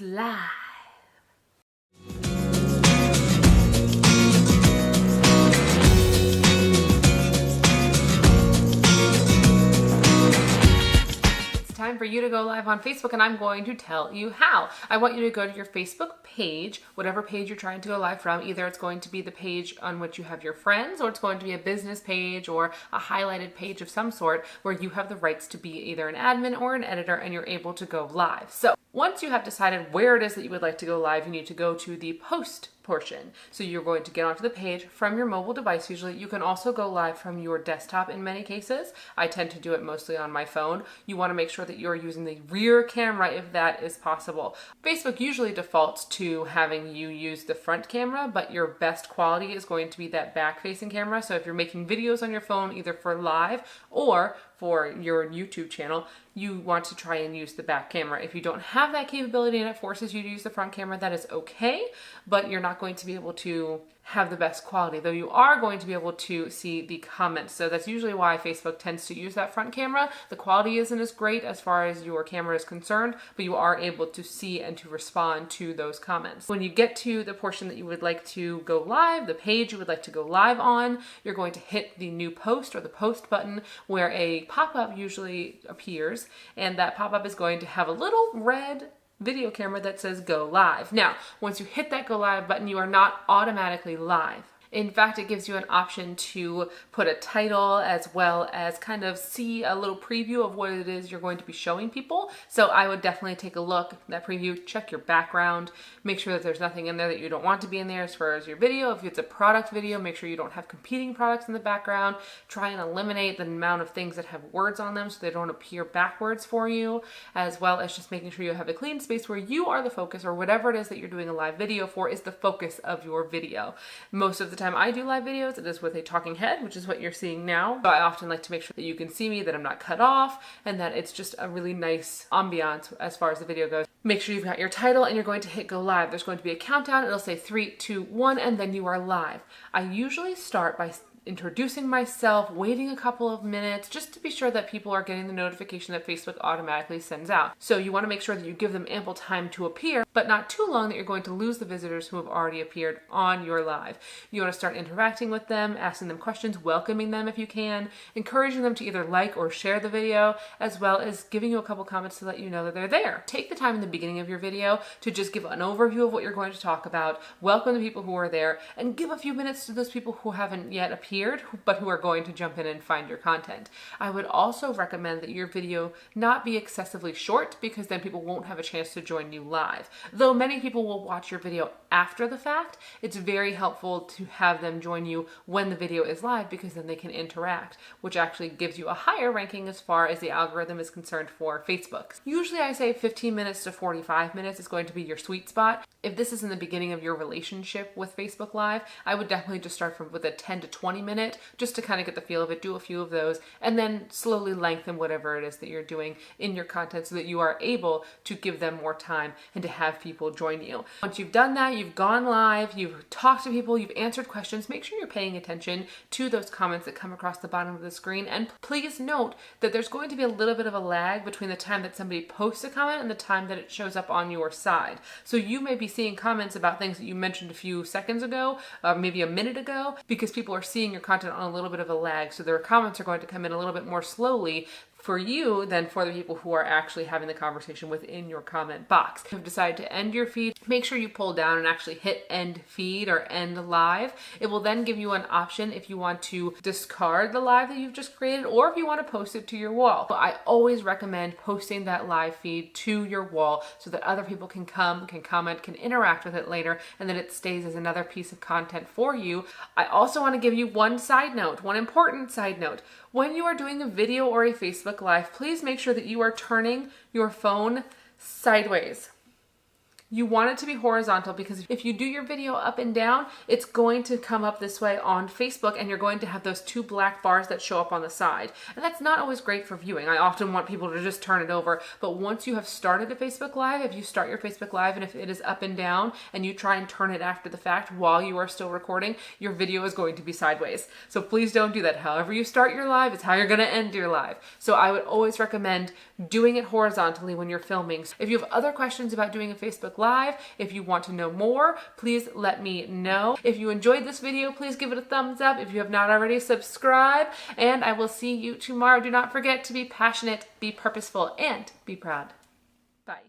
live. Time for you to go live on Facebook, and I'm going to tell you how. I want you to go to your Facebook page, whatever page you're trying to go live from. Either it's going to be the page on which you have your friends, or it's going to be a business page or a highlighted page of some sort where you have the rights to be either an admin or an editor and you're able to go live. So once you have decided where it is that you would like to go live, you need to go to the post portion. So you're going to get onto the page from your mobile device. Usually you can also go live from your desktop in many cases. I tend to do it mostly on my phone. You want to make sure that you're using the rear camera if that is possible. Facebook usually defaults to having you use the front camera, but your best quality is going to be that back facing camera. So if you're making videos on your phone, either for live or for your YouTube channel, you want to try and use the back camera. If you don't have that capability and it forces you to use the front camera, that is okay, but you're not going to be able to have the best quality, though you are going to be able to see the comments. So that's usually why Facebook tends to use that front camera. The quality isn't as great as far as your camera is concerned, but you are able to see and to respond to those comments. When you get to the portion that you would like to go live, the page you would like to go live on, you're going to hit the new post or the post button where a pop-up usually appears, and that pop-up is going to have a little red video camera that says go live. Now, once you hit that go live button, you are not automatically live. In fact, it gives you an option to put a title as well as kind of see a little preview of what it is you're going to be showing people. So I would definitely take a look at that preview, check your background, make sure that there's nothing in there that you don't want to be in there as far as your video. If it's a product video, make sure you don't have competing products in the background. Try and eliminate the amount of things that have words on them so they don't appear backwards for you, as well as just making sure you have a clean space where you are the focus, or whatever it is that you're doing a live video for is the focus of your video. Most of the time I do live videos, it is with a talking head, which is what you're seeing now. So I often like to make sure that you can see me, that I'm not cut off, and that it's just a really nice ambiance as far as the video goes. Make sure you've got your title and you're going to hit go live. There's going to be a countdown. It'll say 3, 2, 1, and then you are live. I usually start by introducing myself, waiting a couple of minutes just to be sure that people are getting the notification that Facebook automatically sends out. So you want to make sure that you give them ample time to appear, but not too long that you're going to lose the visitors who have already appeared on your live. You want to start interacting with them, asking them questions, welcoming them if you can, encouraging them to either like or share the video, as well as giving you a couple comments to let you know that they're there. Take the time in the beginning of your video to just give an overview of what you're going to talk about, welcome the people who are there, and give a few minutes to those people who haven't yet appeared but who are going to jump in and find your content. I would also recommend that your video not be excessively short, because then people won't have a chance to join you live. Though many people will watch your video after the fact, it's very helpful to have them join you when the video is live, because then they can interact, which actually gives you a higher ranking as far as the algorithm is concerned for Facebook. Usually I say 15 minutes to 45 minutes is going to be your sweet spot. If this is in the beginning of your relationship with Facebook Live, I would definitely just start with a 10 to 20 minute, just to kind of get the feel of it, do a few of those, and then slowly lengthen whatever it is that you're doing in your content so that you are able to give them more time and to have people join you. Once you've done that, you've gone live, you've talked to people, you've answered questions, make sure you're paying attention to those comments that come across the bottom of the screen. And please note that there's going to be a little bit of a lag between the time that somebody posts a comment and the time that it shows up on your side. So you may be seeing comments about things that you mentioned a few seconds ago, maybe a minute ago, because people are seeing your content on a little bit of a lag. So their comments are going to come in a little bit more slowly for you than for the people who are actually having the conversation within your comment box. If you've decided to end your feed, make sure you pull down and actually hit end feed or end live. It will then give you an option if you want to discard the live that you've just created, or if you want to post it to your wall. But I always recommend posting that live feed to your wall so that other people can come, can comment, can interact with it later, and then it stays as another piece of content for you. I also want to give you one side note, one important side note. When you are doing a video or a Facebook Live, please make sure that you are turning your phone sideways. You want it to be horizontal because if you do your video up and down, it's going to come up this way on Facebook and you're going to have those two black bars that show up on the side. And that's not always great for viewing. I often want people to just turn it over, but once you have started a Facebook Live, if you start your Facebook Live and if it is up and down and you try and turn it after the fact while you are still recording, your video is going to be sideways. So please don't do that. However you start your live is how you're going to end your live. So I would always recommend doing it horizontally when you're filming. If you have other questions about doing a Facebook Live, if you want to know more, please let me know. If you enjoyed this video, please give it a thumbs up. If you have not already, subscribe, and I will see you tomorrow. Do not forget to be passionate, be purposeful, and be proud. Bye.